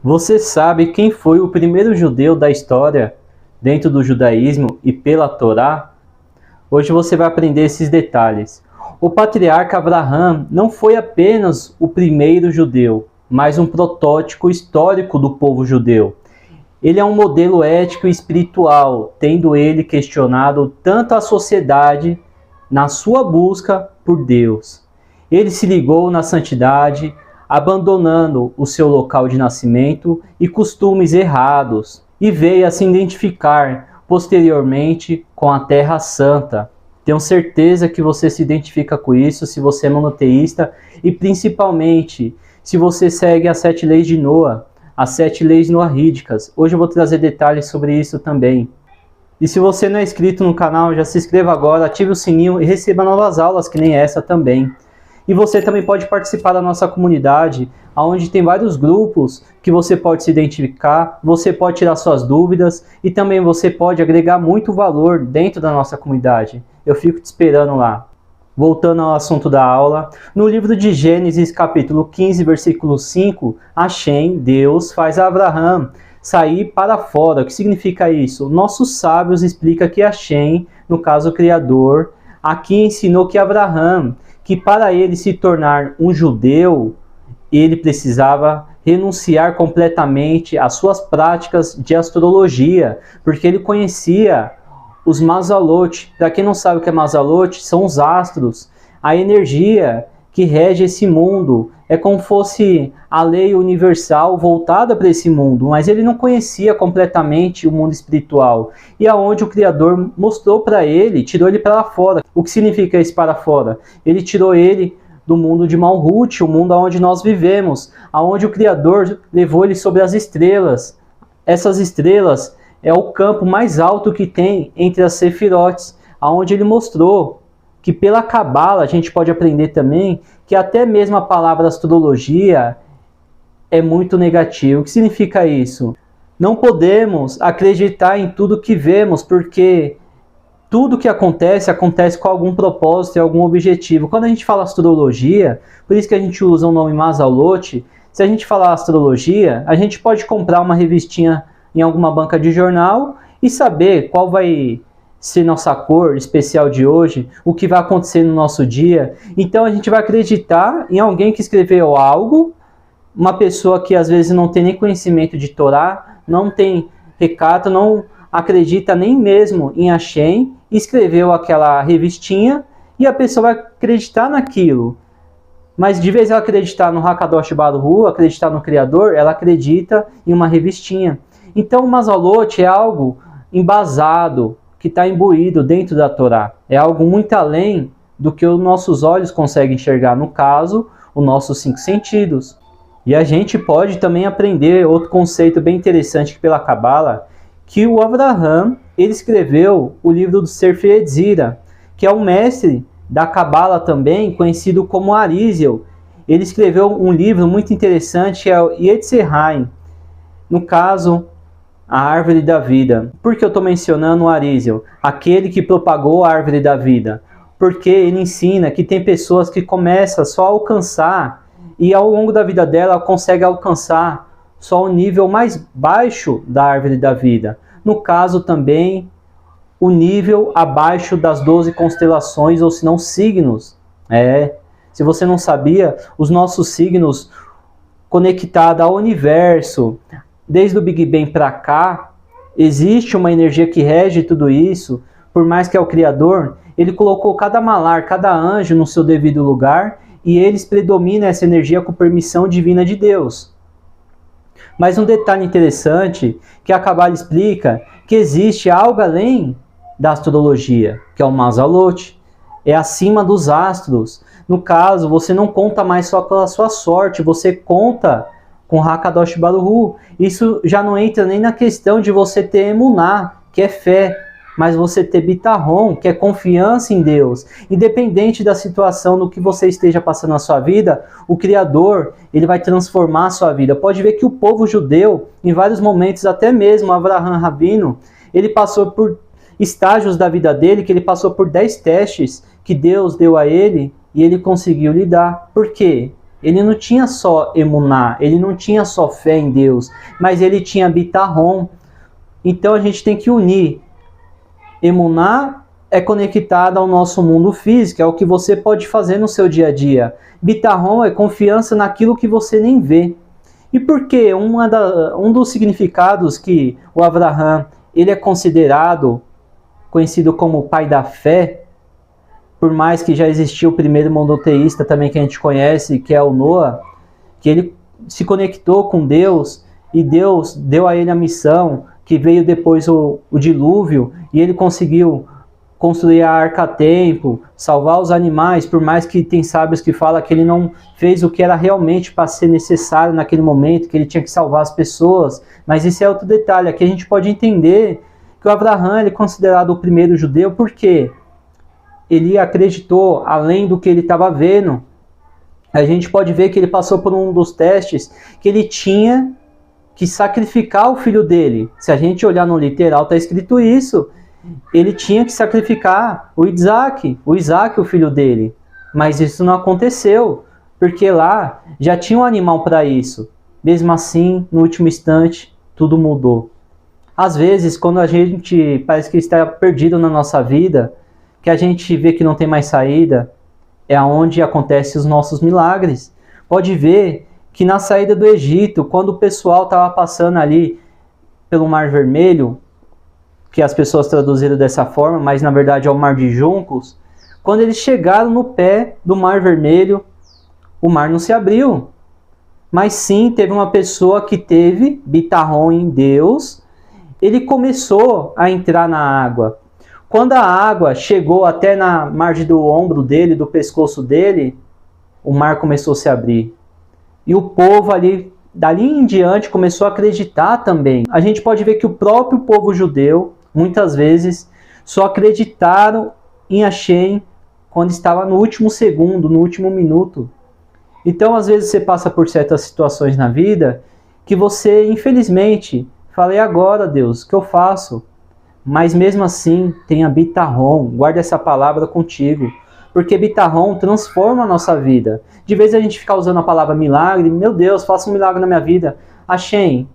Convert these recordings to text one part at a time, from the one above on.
Você sabe quem foi o primeiro judeu da história dentro do judaísmo e pela Torá? Hoje você vai aprender esses detalhes. O patriarca Abraham não foi apenas o primeiro judeu, mas um protótipo histórico do povo judeu. Ele é um modelo ético e espiritual, tendo ele questionado tanto a sociedade na sua busca por Deus. Ele se ligou na santidade, abandonando o seu local de nascimento e costumes errados, e veio a se identificar posteriormente com a Terra Santa. Tenho certeza que você se identifica com isso se você é monoteísta e principalmente se você segue as 7 leis de Noa, as 7 leis noahídicas. Hoje eu vou trazer detalhes sobre isso também. E se você não é inscrito no canal, já se inscreva agora, ative o sininho e receba novas aulas que nem essa também. E você também pode participar da nossa comunidade, onde tem vários grupos que você pode se identificar, você pode tirar suas dúvidas e também você pode agregar muito valor dentro da nossa comunidade. Eu fico te esperando lá. Voltando ao assunto da aula, no livro de Gênesis, capítulo 15, versículo 5, Hashem, Deus, faz Abraham sair para fora. O que significa isso? Nossos sábios explicam que Hashem, no caso o Criador, aqui ensinou que Abraham, que para ele se tornar um judeu, ele precisava renunciar completamente às suas práticas de astrologia, porque ele conhecia os Mazalot. Para quem não sabe o que é Mazalot, são os astros, a energia que rege esse mundo. É como se fosse a lei universal voltada para esse mundo, mas ele não conhecia completamente o mundo espiritual. E aonde o Criador mostrou para ele, tirou ele para fora. O que significa isso para fora? Ele tirou ele do mundo de Malhut, o mundo onde nós vivemos, aonde o Criador levou ele sobre as estrelas. Essas estrelas é o campo mais alto que tem entre as sefirotes, aonde ele mostrou que pela Cabala a gente pode aprender também que até mesmo a palavra astrologia é muito negativa. O que significa isso? Não podemos acreditar em tudo que vemos, porque tudo que acontece, acontece com algum propósito e algum objetivo. Quando a gente fala astrologia, por isso que a gente usa o nome Mazalot, se a gente falar astrologia, a gente pode comprar uma revistinha em alguma banca de jornal e saber qual vai ser nossa cor especial de hoje, o que vai acontecer no nosso dia. Então a gente vai acreditar em alguém que escreveu algo, uma pessoa que às vezes não tem nem conhecimento de Torá, não tem recato, não acredita nem mesmo em Hashem, escreveu aquela revistinha e a pessoa vai acreditar naquilo. Mas de vez ela acreditar no Hakadosh Baruch Hu, acreditar no Criador, ela acredita em uma revistinha. Então o Mazalot é algo embasado, que está imbuído dentro da Torá. É algo muito além do que os nossos olhos conseguem enxergar, no caso, os nossos 5 sentidos. E a gente pode também aprender outro conceito bem interessante pela Cabala, que o Abraham, ele escreveu o livro do Sefer Yetzirah, que é um mestre da Cabala também, conhecido como Arizal. Ele escreveu um livro muito interessante, que é o Yetzirah, no caso, a árvore da vida. Por que eu estou mencionando o Arizal? Aquele que propagou a árvore da vida. Porque ele ensina que tem pessoas que começam só a alcançar e ao longo da vida dela consegue alcançar só o nível mais baixo da árvore da vida. No caso também, o nível abaixo das 12 constelações, ou se não signos. Se você não sabia, os nossos signos conectados ao universo, desde o Big Bang para cá, existe uma energia que rege tudo isso. Por mais que é o Criador, ele colocou cada malar, cada anjo no seu devido lugar, e eles predominam essa energia com permissão divina de Deus. Mas um detalhe interessante, que a Kabbalah explica, que existe algo além da astrologia, que é o Mazalot, é acima dos astros. No caso, você não conta mais só pela sua sorte, você conta com Hakadosh Baruch Hu. Isso já não entra nem na questão de você ter emuná, que é fé, mas você ter bitahon, que é confiança em Deus. Independente da situação no que você esteja passando na sua vida, o Criador, ele vai transformar a sua vida. Pode ver que o povo judeu, em vários momentos, até mesmo Avraham Rabino, ele passou por estágios da vida dele, que ele passou por 10 testes que Deus deu a ele, e ele conseguiu lidar. Por quê? Ele não tinha só emuná, ele não tinha só fé em Deus, mas ele tinha bitarrom. Então a gente tem que unir. Emuná é conectada ao nosso mundo físico, é o que você pode fazer no seu dia a dia. Bitarrom é confiança naquilo que você nem vê. E por que um dos significados que o Abraham ele é conhecido como o pai da fé, por mais que já existiu o primeiro monoteísta também que a gente conhece, que é o Noé, que ele se conectou com Deus e Deus deu a ele a missão, que veio depois o dilúvio, e ele conseguiu construir a arca a tempo, salvar os animais, por mais que tem sábios que falam que ele não fez o que era realmente para ser necessário naquele momento, que ele tinha que salvar as pessoas, mas isso é outro detalhe. Aqui a gente pode entender que o Abraham ele é considerado o primeiro judeu porque ele acreditou além do que ele estava vendo. A gente pode ver que ele passou por um dos testes que ele tinha que sacrificar o filho dele. Se a gente olhar no literal, está escrito isso. Ele tinha que sacrificar o Isaac, o filho dele. Mas isso não aconteceu, porque lá já tinha um animal para isso. Mesmo assim, no último instante, tudo mudou. Às vezes, quando a gente parece que está perdido na nossa vida, que a gente vê que não tem mais saída, é onde acontecem os nossos milagres. Pode ver que na saída do Egito, quando o pessoal estava passando ali pelo Mar Vermelho, que as pessoas traduziram dessa forma, mas na verdade é o Mar de Juncos, quando eles chegaram no pé do Mar Vermelho, o mar não se abriu. Mas sim, teve uma pessoa que teve bitarrom em Deus, ele começou a entrar na água. Quando a água chegou até na margem do ombro dele, do pescoço dele, o mar começou a se abrir. E o povo ali, dali em diante, começou a acreditar também. A gente pode ver que o próprio povo judeu, muitas vezes, só acreditaram em Hashem quando estava no último segundo, no último minuto. Então, às vezes, você passa por certas situações na vida que você, infelizmente, fala, e agora, Deus, o que eu faço? Mas mesmo assim, tenha bitarrom, guarda essa palavra contigo. Porque bitarrom transforma a nossa vida. De vez a gente ficar usando a palavra milagre, meu Deus, faça um milagre na minha vida. Hashem,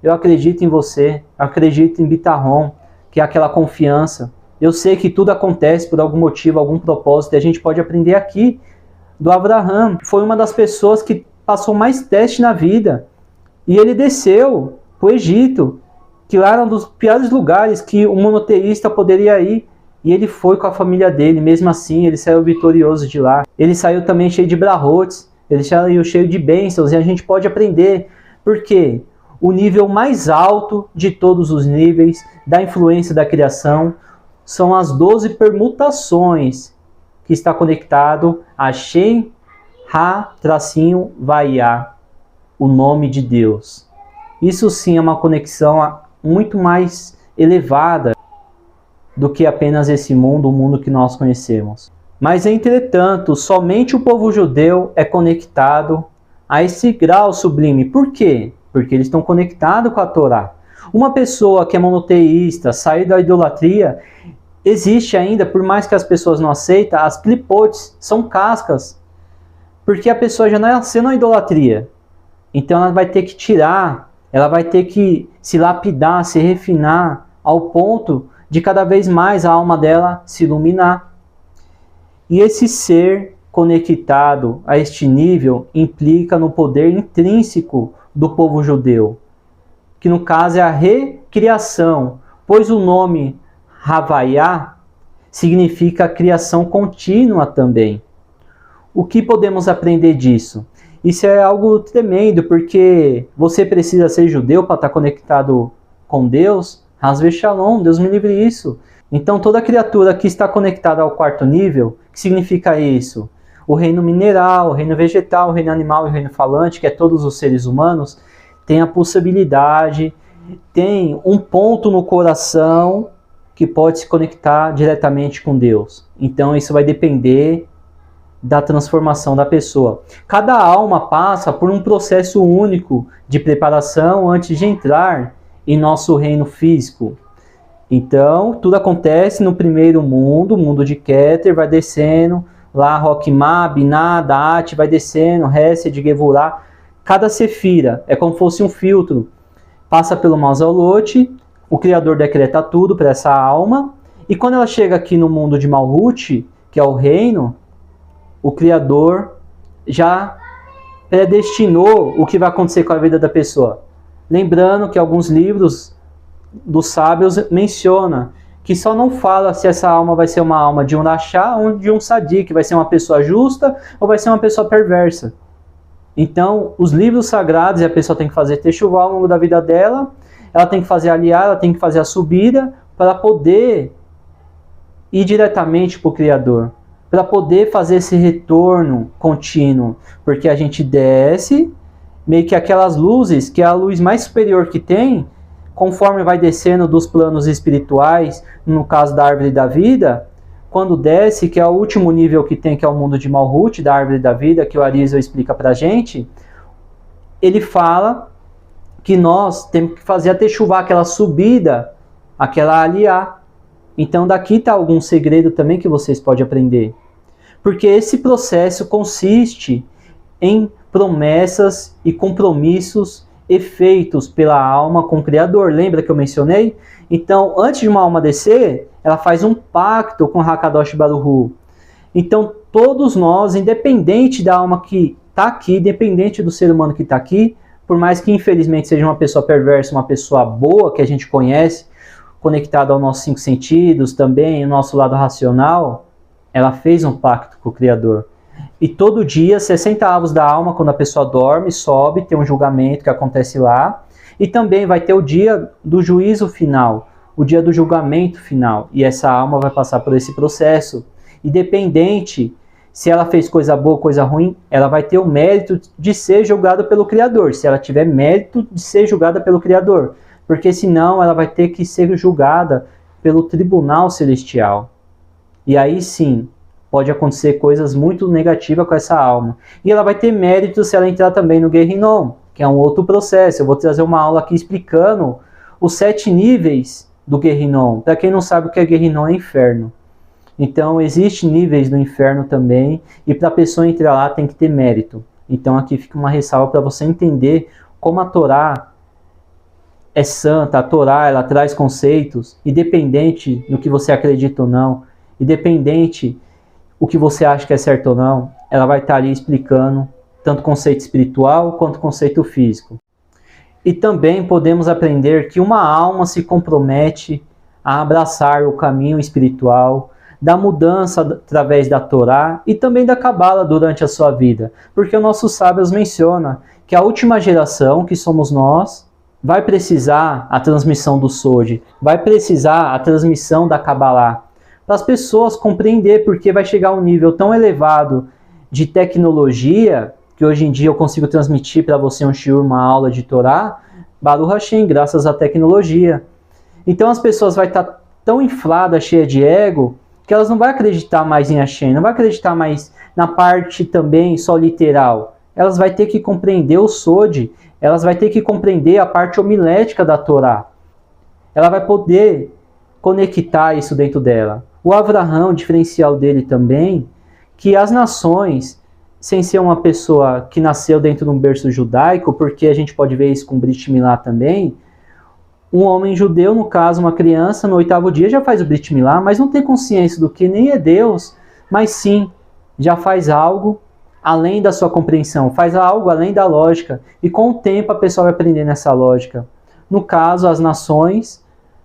eu acredito em você, eu acredito em bitarrom, que é aquela confiança. Eu sei que tudo acontece por algum motivo, algum propósito, e a gente pode aprender aqui do Abraham. Foi uma das pessoas que passou mais teste na vida. E ele desceu para o Egito, que lá era um dos piores lugares que um monoteísta poderia ir. E ele foi com a família dele, mesmo assim ele saiu vitorioso de lá. Ele saiu também cheio de brahotes, ele saiu cheio de bênçãos, e a gente pode aprender. Por quê? O nível mais alto de todos os níveis da influência da criação são as 12 permutações que está conectado a Shem Ha-Vaiá, o nome de Deus. Isso sim é uma conexão muito mais elevada do que apenas esse mundo, o mundo que nós conhecemos. Mas, entretanto, somente o povo judeu é conectado a esse grau sublime. Por quê? Porque eles estão conectados com a Torá. Uma pessoa que é monoteísta, sair da idolatria, existe ainda, por mais que as pessoas não aceitem, as clipotes, são cascas. Porque a pessoa já nasceu na idolatria. Então ela vai ter que tirar, ela vai ter que se lapidar, se refinar, ao ponto de cada vez mais a alma dela se iluminar. E esse ser conectado a este nível implica no poder intrínseco do povo judeu, que no caso é a recriação, pois o nome Havaiá significa criação contínua também. O que podemos aprender disso? Isso é algo tremendo, porque você precisa ser judeu para estar conectado com Deus. Hasve Shalom, Deus me livre isso. Então toda criatura que está conectada ao quarto nível, que significa isso? O reino mineral, o reino vegetal, o reino animal e o reino falante, que é todos os seres humanos, tem a possibilidade, tem um ponto no coração que pode se conectar diretamente com Deus. Então isso vai depender da transformação da pessoa. Cada alma passa por um processo único de preparação antes de entrar em nosso reino físico. Então, tudo acontece no primeiro mundo, o mundo de Keter, vai descendo, lá Roquimá, Biná, Daat, vai descendo, Hesed, Gevurah. Cada sefira é como se fosse um filtro. Passa pelo Mausalot, o Criador decreta tudo para essa alma, e quando ela chega aqui no mundo de Malhut, que é o reino, o Criador já predestinou o que vai acontecer com a vida da pessoa. Lembrando que alguns livros dos sábios mencionam que só não fala se essa alma vai ser uma alma de um rachá ou de um sadik, vai ser uma pessoa justa ou vai ser uma pessoa perversa. Então, os livros sagrados, a pessoa tem que fazer techuvá ao longo da vida dela, ela tem que fazer aliar, ela tem que fazer a subida para poder ir diretamente para o Criador, para poder fazer esse retorno contínuo, porque a gente desce, meio que aquelas luzes, que é a luz mais superior que tem, conforme vai descendo dos planos espirituais, no caso da árvore da vida, quando desce, que é o último nível que tem, que é o mundo de Malhut, da árvore da vida, que o Arizal explica pra gente, ele fala que nós temos que fazer a techuvá, aquela subida, aquela aliá. Então daqui está algum segredo também que vocês podem aprender. Porque esse processo consiste em promessas e compromissos feitos pela alma com o Criador. Lembra que eu mencionei? Então, antes de uma alma descer, ela faz um pacto com Hakadosh Baruch Hu. Então, todos nós, independente da alma que está aqui, independente do ser humano que está aqui, por mais que infelizmente seja uma pessoa perversa, uma pessoa boa que a gente conhece, conectada aos nossos 5 sentidos também, o nosso lado racional, ela fez um pacto com o Criador. E todo dia, 60 avos da alma, quando a pessoa dorme, sobe, tem um julgamento que acontece lá. E também vai ter o dia do juízo final, o dia do julgamento final. E essa alma vai passar por esse processo. Independente se ela fez coisa boa ou coisa ruim, ela vai ter o mérito de ser julgada pelo Criador. Se ela tiver mérito de ser julgada pelo Criador. Porque senão ela vai ter que ser julgada pelo tribunal celestial. E aí sim, pode acontecer coisas muito negativas com essa alma. E ela vai ter mérito se ela entrar também no Gehinom, que é um outro processo. Eu vou trazer uma aula aqui explicando os 7 níveis do Gehinom. Para quem não sabe o que é Gehinom, é inferno. Então, existem níveis do inferno também, e para a pessoa entrar lá tem que ter mérito. Então, aqui fica uma ressalva para você entender como a Torá é santa. A Torá, ela traz conceitos, independente do que você acredita ou não, independente o que você acha que é certo ou não, ela vai estar ali explicando tanto conceito espiritual quanto conceito físico. E também podemos aprender que uma alma se compromete a abraçar o caminho espiritual, da mudança através da Torá e também da Cabala durante a sua vida. Porque os nossos sábios mencionam que a última geração, que somos nós, vai precisar a transmissão do Sod, vai precisar a transmissão da Kabbalah, para as pessoas compreender, porque vai chegar a um nível tão elevado de tecnologia, que hoje em dia eu consigo transmitir para você um shiur, uma aula de Torá, Baruch Hashem, graças à tecnologia. Então as pessoas vão estar tão infladas, cheias de ego, que elas não vão acreditar mais em Hashem, não vão acreditar mais na parte também só literal. Elas vão ter que compreender o Sod, elas vão ter que compreender a parte homilética da Torá. Ela vai poder conectar isso dentro dela. O Avraham, o diferencial dele também, que as nações, sem ser uma pessoa que nasceu dentro de um berço judaico, porque a gente pode ver isso com Brit Milá também, um homem judeu, no caso uma criança, no 8º dia já faz o Brit Milá, mas não tem consciência do que nem é Deus, mas sim, já faz algo além da sua compreensão, faz algo além da lógica, e com o tempo a pessoa vai aprender nessa lógica. No caso, as nações,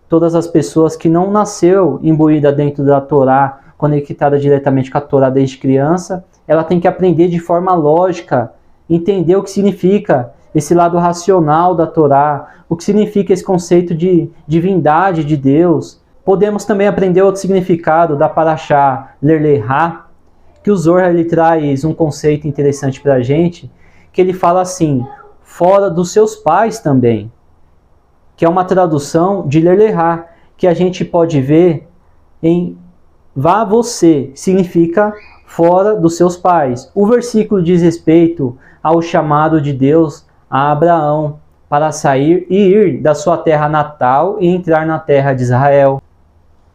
todas as pessoas que não nasceu imbuída dentro da Torá, conectada diretamente com a Torá desde criança, ela tem que aprender de forma lógica, entender o que significa esse lado racional da Torá, o que significa esse conceito de divindade de Deus. Podemos também aprender outro significado da Parashá Ler Leha, que o Zohar ele traz um conceito interessante para a gente, que ele fala assim, fora dos seus pais também, que é uma tradução de Ler Leha, que a gente pode ver em Vá você, significa fora dos seus pais. O versículo diz respeito ao chamado de Deus a Abraão para sair e ir da sua terra natal e entrar na terra de Israel.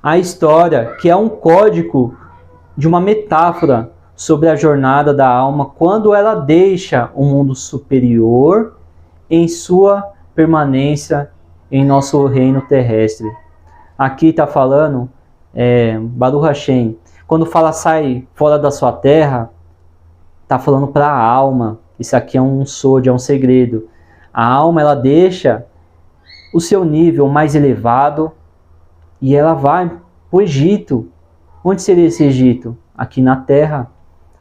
A história, que é um código de uma metáfora sobre a jornada da alma quando ela deixa o mundo superior em sua permanência em nosso reino terrestre. Aqui está falando, Baruch Hashem, quando fala sai fora da sua terra, está falando para a alma. Isso aqui é um sode, é um segredo. A alma, ela deixa o seu nível mais elevado e ela vai para o Egito. Onde seria esse Egito? Aqui na Terra,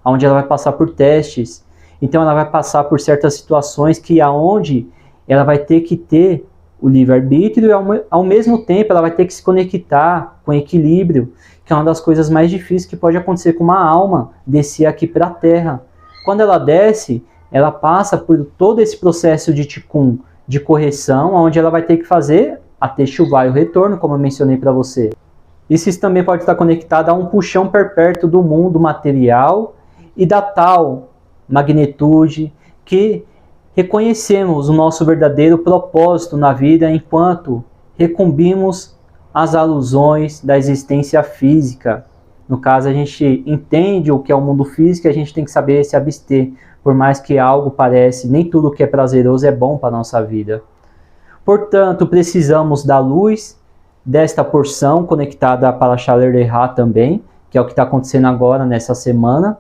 onde ela vai passar por testes. Então ela vai passar por certas situações que aonde ela vai ter que ter o livre-arbítrio e ao mesmo tempo ela vai ter que se conectar com equilíbrio, que é uma das coisas mais difíceis que pode acontecer com uma alma descer aqui para a Terra. Quando ela desce, ela passa por todo esse processo de tikkun, de correção, onde ela vai ter que fazer a techuvá e o retorno, como eu mencionei para você. Isso também pode estar conectado a um puxão perpétuo do mundo material e da tal magnitude que reconhecemos o nosso verdadeiro propósito na vida enquanto recumbimos as alusões da existência física. No caso, a gente entende o que é o mundo físico e a gente tem que saber se abster, por mais que algo parece, nem tudo que é prazeroso é bom para a nossa vida. Portanto, precisamos da luz desta porção conectada para Shaler também, que é o que está acontecendo agora nessa semana,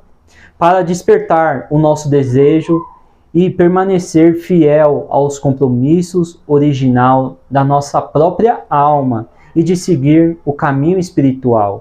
para despertar o nosso desejo e permanecer fiel aos compromissos original da nossa própria alma e de seguir o caminho espiritual.